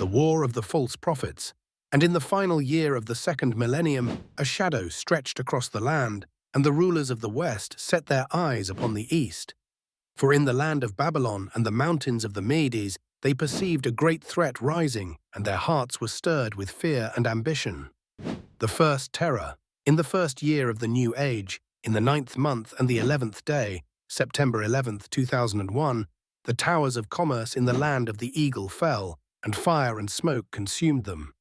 war of the false prophets, and in the final year of the second millennium, a shadow stretched across the land, and the rulers of the west set their eyes upon the east. For in the land of Babylon and the mountains of the Medes, they perceived a great threat rising, and their hearts were stirred with fear and ambition. The first terror, in the first year of the new age, in the 9th month and the 11th day, September 11th, 2001, the towers of commerce in the land of the eagle fell, and fire and smoke consumed them.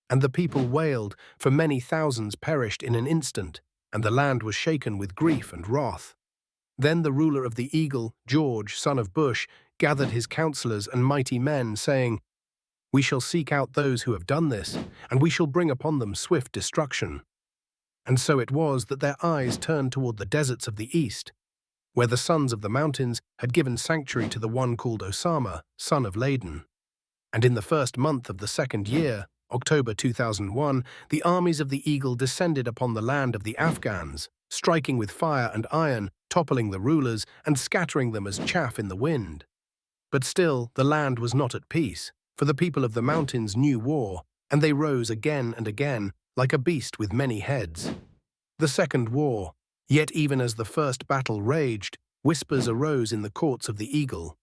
And the people wailed, for many thousands perished in an instant, and the land was shaken with grief and wrath. Then the ruler of the eagle, George, son of Bush, gathered his counselors and mighty men, saying, "We shall seek out those who have done this, and we shall bring upon them swift destruction." And so it was that their eyes turned toward the deserts of the east, where the sons of the mountains had given sanctuary to the one called Osama, son of Laden. And in the first month of the second year, October 2001, the armies of the eagle descended upon the land of the Afghans, striking with fire and iron, toppling the rulers, and scattering them as chaff in the wind. But still the land was not at peace, for the people of the mountains knew war, and they rose again and again, like a beast with many heads. The second war. Yet even as the first battle raged, whispers arose in the courts of the eagle.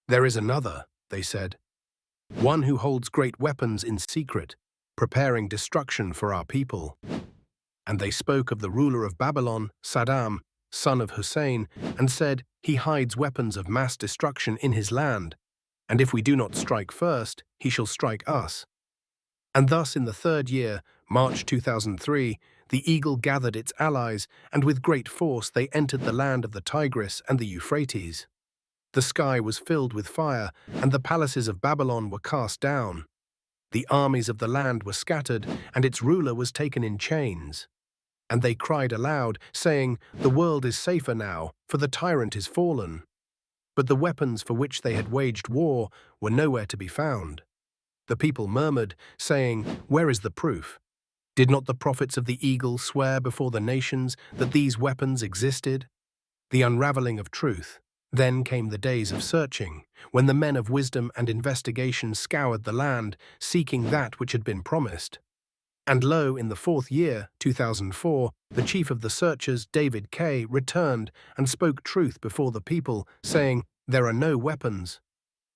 "There is another," they said, "one who holds great weapons in secret, preparing destruction for our people." And they spoke of the ruler of Babylon, Saddam, son of Hussein, and said, "He hides weapons of mass destruction in his land, and if we do not strike first, he shall strike us." And thus in the third year, March 2003, the eagle gathered its allies, and with great force they entered the land of the Tigris and the Euphrates. The sky was filled with fire, and the palaces of Babylon were cast down. The armies of the land were scattered, and its ruler was taken in chains. And they cried aloud, saying, "The world is safer now, for the tyrant is fallen." But the weapons for which they had waged war were nowhere to be found. The people murmured, saying, "Where is the proof? Did not the prophets of the eagle swear before the nations that these weapons existed?" The unraveling of truth. Then came the days of searching, when the men of wisdom and investigation scoured the land, seeking that which had been promised. And lo, in the 4th year, 2004, the chief of the searchers, David K., returned and spoke truth before the people, saying, "There are no weapons."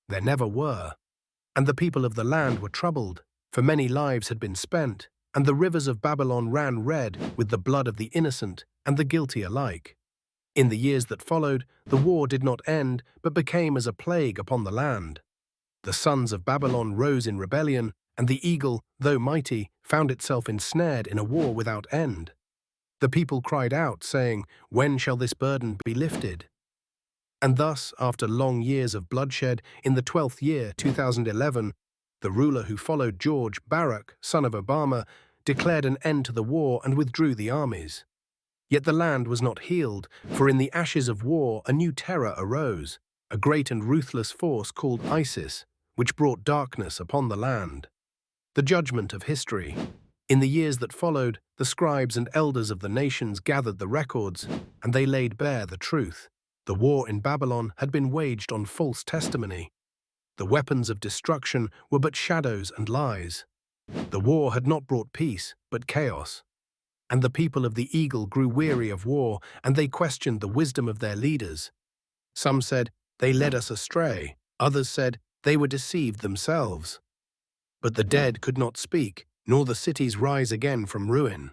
There never were. And the people of the land were troubled, for many lives had been spent, and the rivers of Babylon ran red with the blood of the innocent and the guilty alike. In the years that followed, the war did not end, but became as a plague upon the land. The sons of Babylon rose in rebellion, and the eagle, though mighty, found itself ensnared in a war without end. The people cried out, saying, "When shall this burden be lifted?" And thus, after long years of bloodshed, in the 12th year, 2011, the ruler who followed George, Barack, son of Obama, declared an end to the war and withdrew the armies. Yet the land was not healed, for in the ashes of war a new terror arose, a great and ruthless force called ISIS, which brought darkness upon the land. The judgment of history. In the years that followed, the scribes and elders of the nations gathered the records, and they laid bare the truth. The war in Babylon had been waged on false testimony. The weapons of destruction were but shadows and lies. The war had not brought peace, but chaos. And the people of the eagle grew weary of war, and they questioned the wisdom of their leaders. Some said, "They led us astray." Others said, "They were deceived themselves." But the dead could not speak, nor the cities rise again from ruin.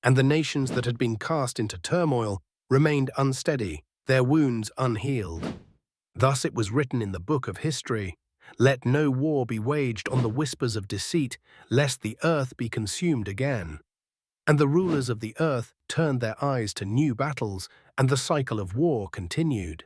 And the nations that had been cast into turmoil remained unsteady, their wounds unhealed. Thus it was written in the book of history, "Let no war be waged on the whispers of deceit, lest the earth be consumed again." And the rulers of the earth turned their eyes to new battles, and the cycle of war continued.